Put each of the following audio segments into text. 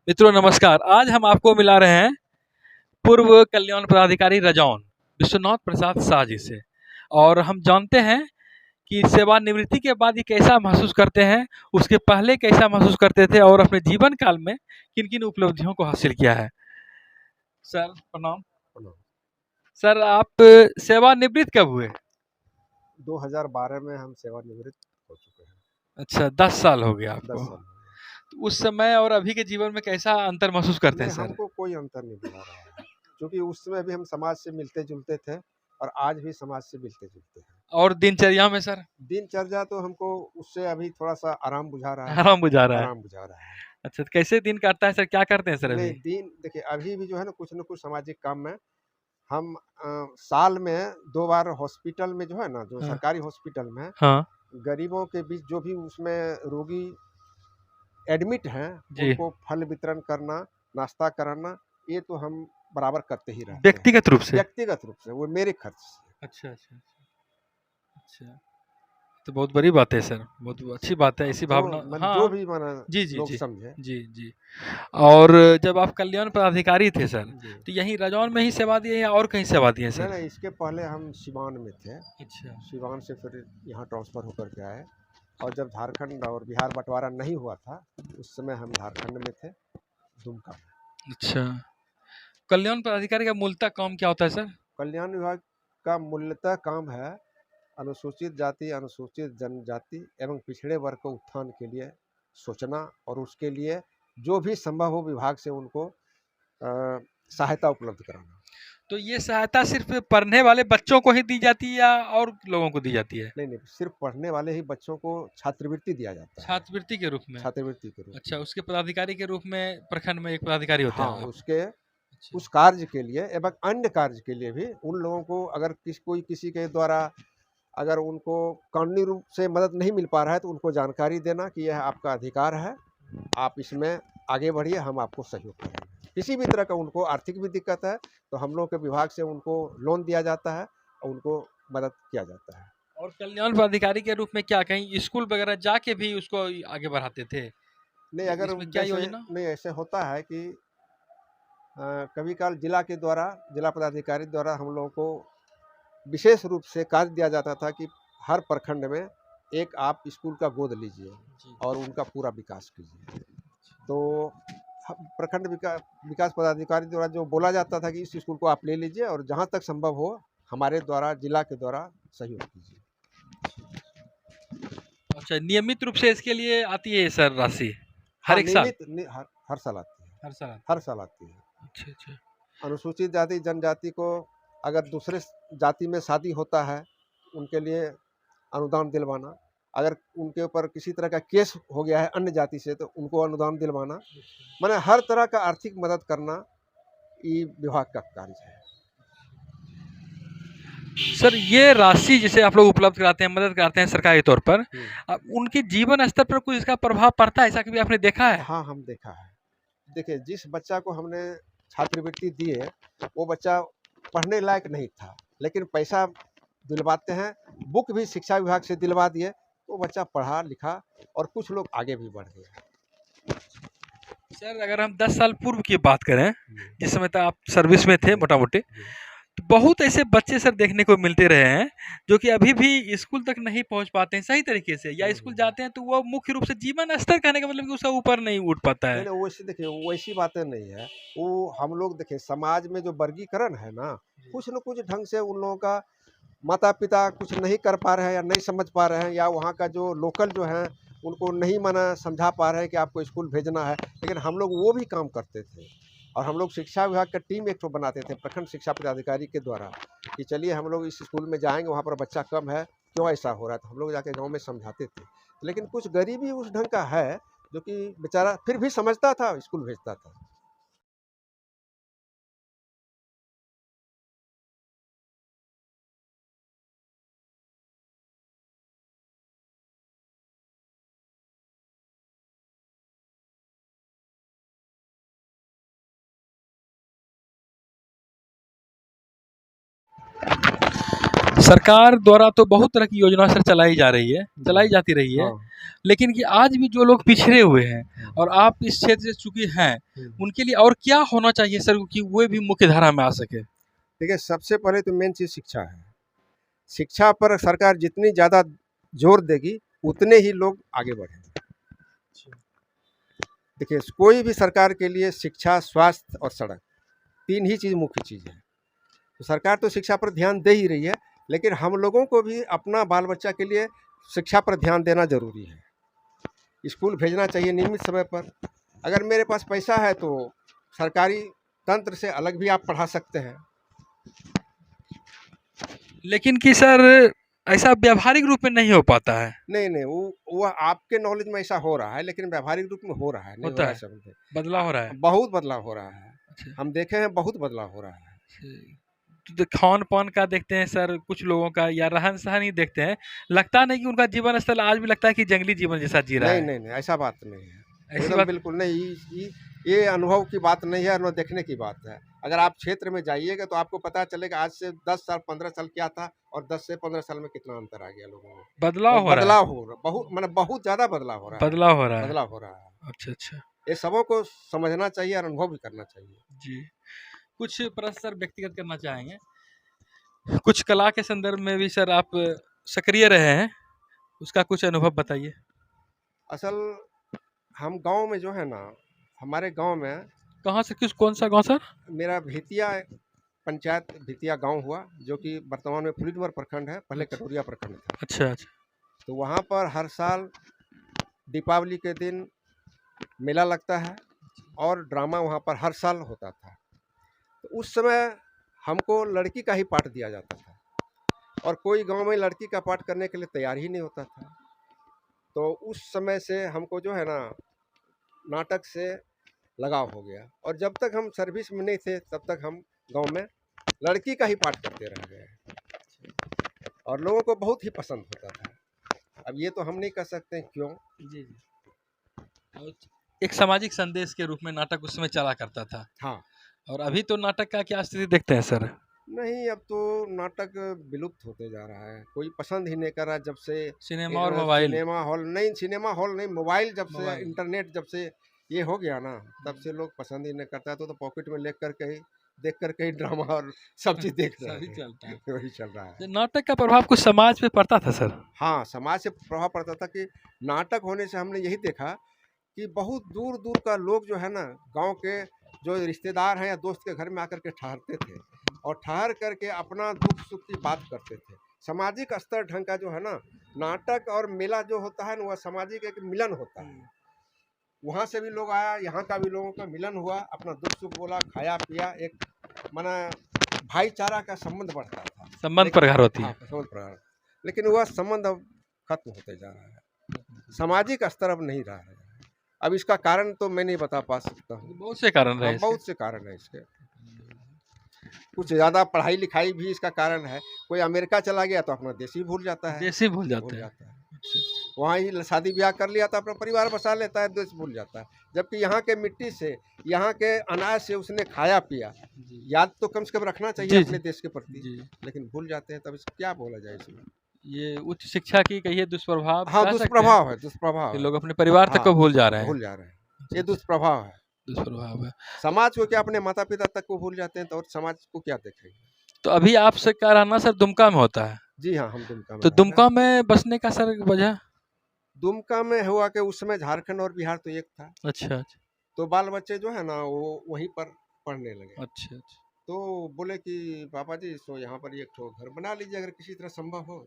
मित्रों नमस्कार। आज हम आपको मिला रहे हैं पूर्व कल्याण पदाधिकारी रजौन विश्वनाथ प्रसाद शाह जी से। और हम जानते हैं कि सेवानिवृत्ति के बाद ये कैसा महसूस करते हैं, उसके पहले कैसा महसूस करते थे और अपने जीवन काल में किन किन उपलब्धियों को हासिल किया है। सर प्रणाम। प्रणाम। सर आप सेवानिवृत्त कब हुए? 2012 में हम सेवानिवृत्त हो चुके हैं। अच्छा, 10 साल हो गया 10 आपको। साल हो गए। तो उस समय और अभी के जीवन में कैसा अंतर महसूस करते नहीं, हैं सर? हमको कोई अंतर नहीं दिखा रहा है, क्योंकि उस समय भी हम समाज से मिलते जुलते थे और आज भी समाज से मिलते जुलते हैं। और दिनचर्या में सर? दिनचर्या तो हमको उससे अभी थोड़ा सा आराम बुझा रहा है। आराम बुझा रहा है। आराम बुझा रहा है। अच्छा, तो कैसे दिन काटता है सर, क्या करते हैं सर नहीं, अभी? दिन देखिए अभी भी जो है ना कुछ न कुछ सामाजिक काम में हम साल में 2 बार हॉस्पिटल में जो है ना, जो हाँ। सरकारी हॉस्पिटल में हाँ। गरीबों के बीच जो भी उसमें रोगी एडमिट हैं, जी। उनको फल वितरण करना, नाश्ता कराना, ये तो हम बराबर करते ही रहते हैं। व्यक्तिगत रूप से? व्यक्तिगत रूप से, वो मेरे खर्च से। अच्छा, अच्छा, अच्छा। अच्छा, तो बहुत बड़ी बात है सर, बहुत अच्छी बात है, हाँ, ऐसी भावना। जो हाँ। भी माना जी, जी, लोग जी। समझे। जी, जी। और जब आप कल्याण पदाधिकारी थे सर, जी। तो यहीं रजौन में ही सेवा दिए या और कहीं सेवा दिए नहीं, सर? नहीं, इसके पहले हम सिवान में थे। अच्छा। सिवान से फिर यहाँ ट्रांसफ़र होकर के आए और जब झारखंड और बिहार बँटवारा नहीं हुआ था, उस समय हम झारखंड में थे, दुमका में। अच्छा। कल्याण पदाधिकारी का मूलतः काम क्या होता है सर? कल्याण विभाग का मूलतः काम है अनुसूचित जाति, अनुसूचित जनजाति एवं पिछड़े वर्ग के उत्थान के लिए सोचना और उसके लिए जो भी संभव हो विभाग से उनको सहायता उपलब्ध कराना। तो ये सहायता सिर्फ पढ़ने वाले बच्चों को ही दी जाती है या और लोगों को दी जाती है? नहीं, नहीं, सिर्फ पढ़ने वाले ही बच्चों को छात्रवृत्ति दिया जाता है। छात्रवृत्ति के रूप में? छात्रवृत्ति के रूप अच्छा, में। उसके पदाधिकारी के रूप में प्रखंड में एक पदाधिकारी होते हाँ, हैं आप? उसके अच्छा। उस कार्य के लिए एवं अन्य कार्य के लिए भी उन लोगों को अगर कोई किसी के द्वारा अगर उनको कानूनी रूप से मदद नहीं मिल पा रहा है तो उनको जानकारी देना कि यह आपका अधिकार है, आप इसमें आगे बढ़िए, हम आपको सहयोग करेंगे। किसी भी तरह का उनको आर्थिक भी दिक्कत है तो हम लोग के विभाग से उनको लोन दिया जाता है और उनको मदद किया जाता है। और कल्याण पदाधिकारी के रूप में क्या कहीं स्कूल वगैरह जाके भी उसको आगे बढ़ाते थे? नहीं, अगर इसमें क्या जैसे योजना? नहीं ऐसे होता है कि कभी काल जिला के द्वारा, जिला पदाधिकारी द्वारा हम लोगों को विशेष रूप से कार्य दिया जाता था कि हर प्रखंड में एक आप स्कूल का गोद लीजिए और उनका पूरा विकास कीजिए। तो प्रखंड विकास पदाधिकारी द्वारा जो बोला जाता था कि इस स्कूल को आप ले लीजिए और जहाँ तक संभव हो हमारे द्वारा, जिला के द्वारा सहयोग कीजिए। अच्छा, नियमित रूप से इसके लिए आती है सर राशि? हर हाँ, एक साल? हर साल आती है। हर साल आती हर है? साल आती है। अच्छा, अच्छा। अनुसूचित जाति जनजाति को अगर दूसरे जाति में शादी होता है उनके लिए अनुदान दिलवाना, अगर उनके ऊपर किसी तरह का केस हो गया है अन्य जाति से तो उनको अनुदान दिलवाना, माने हर तरह का आर्थिक मदद करना ये विभाग का कार्य है। सर ये राशि जिसे आप लोग उपलब्ध कराते हैं, मदद कराते हैं सरकारी तौर पर, उनके जीवन स्तर पर कुछ इसका प्रभाव पड़ता है, ऐसा कभी आपने देखा है? हाँ, हम देखा है। देखिए, जिस बच्चा को हमने छात्रवृत्ति दी है वो बच्चा पढ़ने लायक नहीं था, लेकिन पैसा दिलवाते हैं, बुक भी शिक्षा विभाग से दिलवा दिए, वो बच्चा पढ़ा लिखा और कुछ लोग आगे भी बढ़ गए। सर अगर हम 10 साल पूर्व की बात करें, जिस समय तक आप सर्विस में थे मोटा मोटी, तो बहुत ऐसे बच्चे सर देखने को मिलते रहे हैं जो कि अभी भी स्कूल तक नहीं पहुंच पाते हैं सही तरीके से, या स्कूल जाते हैं तो वो मुख्य रूप से जीवन स्तर कहने का मतलब कि उसका ऊपर नहीं उठ पाता नहीं, है। नहीं, वैसे देखिए वैसी बातें नहीं है। वो हम लोग देखिए समाज में जो वर्गीकरण है ना, कुछ न कुछ ढंग से उन लोगों का माता-पिता कुछ नहीं कर पा रहे हैं या नहीं समझ पा रहे हैं, या वहाँ का जो लोकल जो है उनको नहीं माना समझा पा रहे हैं कि आपको स्कूल भेजना है, लेकिन हम लोग वो भी काम करते थे। और हम लोग शिक्षा विभाग का टीम एक ठो बनाते थे प्रखंड शिक्षा पदाधिकारी के द्वारा कि चलिए हम लोग इस स्कूल में जाएंगे, वहाँ पर बच्चा कम है, क्यों ऐसा हो रहा है, तो हम लोग जाके गाँव में समझाते थे। लेकिन कुछ गरीबी उस ढंग का है जो कि बेचारा फिर भी समझता था, स्कूल भेजता था। सरकार द्वारा तो बहुत तरह की योजना सर चलाई जा रही है, चलाई जाती रही है, हाँ। लेकिन कि आज भी जो लोग पिछड़े हुए हैं और आप इस क्षेत्र से चूंकि हैं, उनके लिए और क्या होना चाहिए सर कि वे भी मुख्य धारा में आ सके? देखिए, सबसे पहले तो मेन चीज़ शिक्षा है। शिक्षा पर सरकार जितनी ज़्यादा जोर देगी, उतने ही लोग आगे बढ़ेंगे। देखिए, कोई भी सरकार के लिए शिक्षा, स्वास्थ्य और सड़क 3 ही चीज़ मुख्य चीज़ है। तो सरकार तो शिक्षा पर ध्यान दे ही रही है, लेकिन हम लोगों को भी अपना बाल बच्चा के लिए शिक्षा पर ध्यान देना ज़रूरी है। स्कूल भेजना चाहिए नियमित समय पर। अगर मेरे पास पैसा है तो सरकारी तंत्र से अलग भी आप पढ़ा सकते हैं। लेकिन कि सर ऐसा व्यावहारिक रूप में नहीं हो पाता है। नहीं, वो आपके नॉलेज में ऐसा हो रहा है, लेकिन व्यावहारिक रूप में हो रहा है, नहीं हो होता रहा है, है समझे। बदलाव हो रहा है। बहुत बदलाव हो रहा है। अच्छा। हम देखे हैं, बहुत बदलाव हो रहा है। तो खान-पान का देखते हैं सर कुछ लोगों का, या रहन-सहन ही देखते हैं, लगता नहीं कि उनका जीवन स्तर आज भी लगता है कि जंगली जीवन जैसा जी रहा नहीं, है। नहीं, नहीं, ऐसा बात नहीं है। ऐसी एकदम बात बिल्कुल नहीं। ये अनुभव की बात नहीं है, न देखने की बात है। अगर आप क्षेत्र में जाइएगा तो आपको पता चलेगा आज से 10 साल, 15 साल क्या था और 10 से 15 साल में कितना अंतर आ गया लोगों में। बदलाव और हो रहा है। बदलाव हो रहा, बहुत माने बहुत ज़्यादा बदलाव हो रहा है। बदलाव हो रहा है। बदलाव हो रहा है। अच्छा, अच्छा। ये सबों को समझना चाहिए और अनुभव भी करना चाहिए। जी। कुछ प्रश्न सर व्यक्तिगत करना चाहेंगे। कुछ कला के संदर्भ में भी सर आप सक्रिय रहे हैं, उसका कुछ अनुभव बताइए। असल हम गाँव में जो है ना, हमारे गाँव में कहाँ से, कौन-सा गाँव सर? मेरा भितिया पंचायत भितिया गाँव हुआ, जो कि वर्तमान में फरीदपुर प्रखंड है, पहले कटोरिया प्रखंड था। अच्छा, अच्छा। तो वहाँ पर हर साल दीपावली के दिन मेला लगता है और ड्रामा वहाँ पर हर साल होता था। तो उस समय हमको लड़की का ही पार्ट दिया जाता था और कोई गांव में लड़की का पार्ट करने के लिए तैयार ही नहीं होता था। तो उस समय से हमको जो है ना, नाटक से लगाव हो गया और जब तक हम सर्विस में नहीं थे तब तक हम गांव में लड़की का ही पार्ट करते रह गए और लोगों को बहुत ही पसंद होता था। अब ये तो हम नहीं कह सकते हैं क्यों। जी, जी। एक सामाजिक संदेश के रूप में नाटक उस समय चला करता था। हाँ। और अभी तो नाटक का क्या स्थिति देखते हैं सर? नहीं, अब तो नाटक विलुप्त होते जा रहा है। कोई पसंद ही नहीं कर रहा जब से सिनेमा और मोबाइल। सिनेमा हॉल नहीं, मोबाइल जब से, मोबाइल। इंटरनेट जब से ये हो गया ना, तब से लोग पसंद ही नहीं करता है। तो पॉकेट में लेकर के ही देख कर के ही ड्रामा और सब चीज़ देख रहे सभी हैं। चलता है। वही चल रहा है। तो नाटक का प्रभाव कुछ समाज पे पड़ता था सर? हाँ, समाज से प्रभाव पड़ता था कि नाटक होने से हमने यही देखा कि बहुत दूर-दूर का लोग जो है ना, गाँव के जो रिश्तेदार हैं या दोस्त के घर में आकर के ठहरते थे और ठहर करके अपना दुख सुख की बात करते थे। सामाजिक स्तर ढंग का जो है ना, नाटक और मेला जो होता है ना, वह सामाजिक एक मिलन होता है। वहाँ से भी लोग आया, यहाँ का भी लोगों का मिलन हुआ, अपना दुख सुख बोला, खाया पिया, एक माना भाईचारा का संबंध बढ़ता था। संबंध प्रगाढ़ होती है। हाँ, संबंध प्रगाढ़। लेकिन वह संबंध अब खत्म होते जा रहा है। सामाजिक स्तर अब नहीं रहा है। अब इसका कारण तो मैं नहीं बता पा सकता हूँ। बहुत से कारण रहे हाँ, बहुत से कारण है इसके। कुछ ज़्यादा पढ़ाई लिखाई भी इसका कारण है। कोई अमेरिका चला गया तो अपना देश ही भूल जाता है। देश ही भूल जाते हैं। वहाँ ही शादी ब्याह कर लिया तो अपना परिवार बसा लेता है, देश भूल जाता है। जबकि यहाँ के मिट्टी से, यहाँ के अनाज से उसने खाया पिया, याद तो कम से कम रखना चाहिए अपने देश के प्रति, लेकिन भूल जाते हैं। तब इसको क्या बोला जाए इसमें? ये उच्च शिक्षा की कहिए दुष्प्रभाव। हाँ, दुष्प्रभाव है, दुष्प्रभाव है। लोग अपने परिवार तक को भूल जा रहे हैं। भूल जा रहे हैं। ये दुष्प्रभाव है। दुष्प्रभाव है। समाज को क्या, अपने माता पिता तक को भूल जाते हैं तो और समाज को क्या देखेंगे? तो अभी आपसे क्या रहना सर दुमका में होता है? जी हाँ, हम दुमका में। तो दुमका में बसने का सर वजह? दुमका में हुआ कि उस समय झारखंड और बिहार तो एक था। अच्छा, अच्छा। तो बाल बच्चे जो है ना, वो वहीं पर पढ़ने लगे। अच्छा, अच्छा। तो बोले कि पापा जी, सो यहाँ पर एक ठो घर बना लीजिए अगर किसी तरह संभव हो।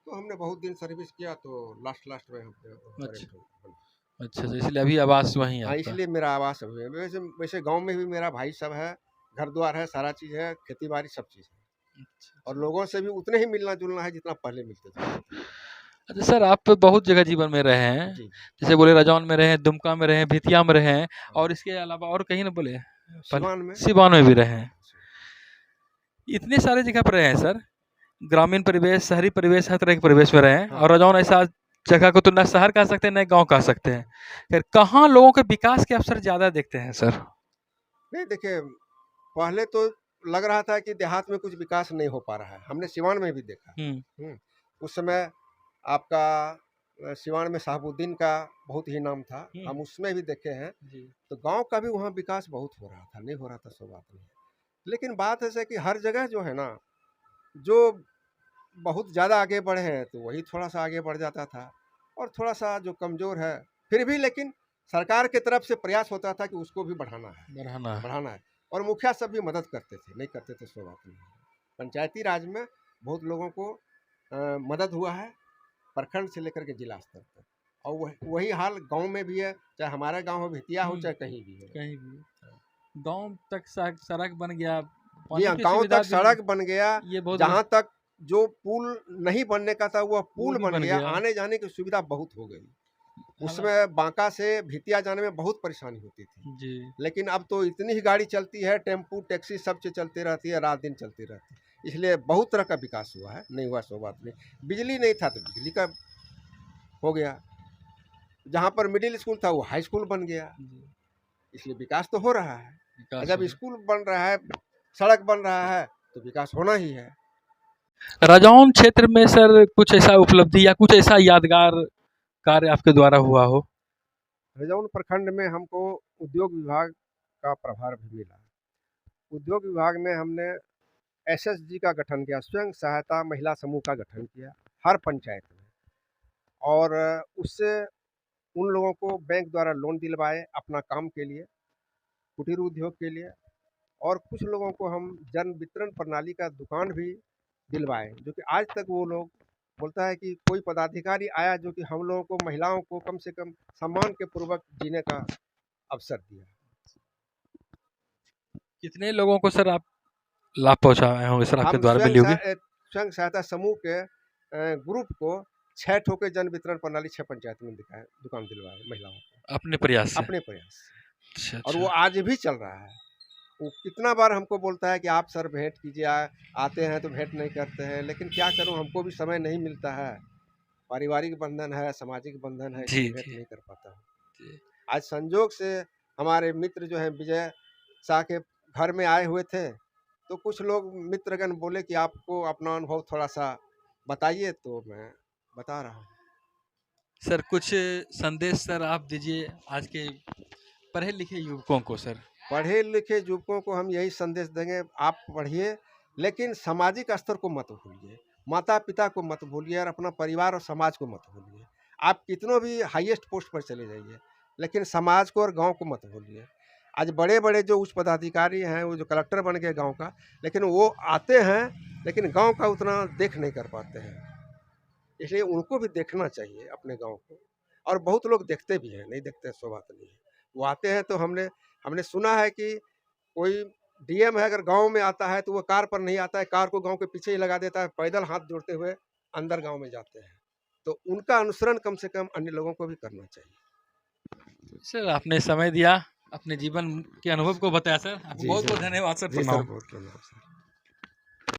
तो हमने बहुत दिन सर्विस किया तो लास्ट में हमने अच्छा, तो इसलिए अभी आवास वहीं है। हाँ, इसलिए मेरा आवास है। वैसे गांव में भी मेरा भाई सब है, घर द्वार है, सारा चीज़ है, खेती बाड़ी सब चीज़ है। और लोगों से भी उतने ही मिलना जुलना है जितना पहले मिलते थे। अच्छा सर, आप बहुत जगह जीवन में रहे हैं, जैसे बोले रजौन में रहे, दुमका में रहे, भितिया में रहे, और इसके अलावा और कहीं ना बोले सिवान में भी रहे हैं। इतने सारे जगह पर रहे हैं सर, ग्रामीण परिवेश, शहरी परिवेश, हर तरह के परिवेश में रहे हैं। और रजौन ऐसा जगह को तो न शहर कह सकते हैं न गांव कह सकते हैं। फिर कहाँ लोगों के विकास के अवसर ज़्यादा देखते हैं सर? नहीं, देखिए, पहले तो लग रहा था कि देहात में कुछ विकास नहीं हो पा रहा है। हमने सिवान में भी देखा। उस समय आपका सिवान में शहाबुद्दीन का बहुत ही नाम था, हम उसमें भी देखे हैं। तो गांव का भी वहाँ विकास बहुत हो रहा था, नहीं हो रहा था सो बात नहीं। लेकिन बात ऐसा कि हर जगह जो है ना, जो बहुत ज़्यादा आगे बढ़े हैं तो वही थोड़ा सा आगे बढ़ जाता था, और थोड़ा सा जो कमज़ोर है फिर भी लेकिन सरकार की तरफ से प्रयास होता था कि उसको भी बढ़ाना है। और मुखिया सब भी मदद करते थे, नहीं करते थे सो बात नहीं। पंचायती राज में बहुत लोगों को मदद हुआ है, प्रखंड से लेकर के जिला स्तर तक। और वही हाल गांव में भी है, चाहे हमारा गांव हो, भितिया हो, चाहे कहीं भी हो। गांव तक सड़क बन गया, गांव तक सड़क बन गया, जहां तक जो पुल नहीं बनने का था वह पुल बन गया। आने जाने की सुविधा बहुत हो गई। उसमें बांका से भितिया जाने में बहुत परेशानी होती थी जी। लेकिन अब तो इतनी ही गाड़ी चलती है, टेम्पू टैक्सी सब चलती रहती है, रात दिन चलती रहती है। इसलिए बहुत तरह का विकास हुआ है, नहीं हुआ सो बात नहीं। बिजली नहीं था तो बिजली का हो गया, जहाँ पर मिडिल स्कूल था वो हाई स्कूल बन गया। इसलिए विकास तो हो रहा है। जब स्कूल बन रहा है, सड़क बन रहा है, तो विकास होना ही है। रजौन क्षेत्र में सर कुछ ऐसा उपलब्धि या कुछ ऐसा यादगार कार्य आपके द्वारा हुआ हो? रजौन प्रखंड में हमको उद्योग विभाग का प्रभार भी मिला। उद्योग विभाग में हमने SSG का गठन किया, स्वयं सहायता महिला समूह का गठन किया हर पंचायत में, और उससे उन लोगों को बैंक द्वारा लोन दिलवाए अपना काम के लिए, कुटीर उद्योग के लिए। और कुछ लोगों को हम जन वितरण प्रणाली का दुकान भी दिलवाए, जो कि आज तक वो लोग बोलता है कि कोई पदाधिकारी आया जो कि हम लोगों को, महिलाओं को कम से कम सम्मान के पूर्वक जीने का अवसर दिया। कितने लोगों को सर आप लाभ पहुंचाए होंगे सर आपके द्वारा मिली होगी? स्वयं सहायता समूह के ग्रुप को 6 ठोके जन वितरण प्रणाली 6 पंचायत में दुकान दिलवाए महिलाओं को अपने प्रयास से। अपने प्रयास से। अच्छा। और वो आज भी चल रहा है। वो कितना बार हमको बोलता है कि आप सर भेंट कीजिए, आते हैं तो भेंट नहीं करते हैं, लेकिन क्या करूं, हमको भी समय नहीं मिलता है, पारिवारिक बंधन है, सामाजिक बंधन है, इसलिए भेंट नहीं कर पाता हूँ। आज संजोग से हमारे मित्र जो हैं विजय शाह के घर में आए हुए थे, तो कुछ लोग मित्रगण बोले कि आपको अपना अनुभव थोड़ा सा बताइए, तो मैं बता रहा हूँ। सर कुछ संदेश सर आप दीजिए आज के पढ़े लिखे युवकों को। सर पढ़े लिखे युवकों को हम यही संदेश देंगे, आप पढ़िए लेकिन सामाजिक स्तर को मत भूलिए, माता पिता को मत भूलिए, और अपना परिवार और समाज को मत भूलिए। आप कितनों भी हाईएस्ट पोस्ट पर चले जाइए, लेकिन समाज को और गांव को मत भूलिए। आज बड़े बड़े जो उच्च पदाधिकारी हैं, वो जो कलेक्टर बन गए गांव का, लेकिन वो आते हैं लेकिन गांव का उतना देख नहीं कर पाते हैं। इसलिए उनको भी देखना चाहिए अपने गांव को, और बहुत लोग देखते भी हैं, नहीं देखते सो बात नहीं है। वो आते हैं तो हमने सुना है कि कोई DM है अगर गांव में आता है तो वो कार पर नहीं आता है, कार को गांव के पीछे ही लगा देता है, पैदल हाथ जोड़ते हुए अंदर गांव में जाते हैं। तो उनका अनुसरण कम से कम अन्य लोगों को भी करना चाहिए। सर आपने समय दिया, अपने जीवन के अनुभव को बताया सर, आपको बहुत बहुत धन्यवाद सर। जी सर, बहुत धन्यवाद सर।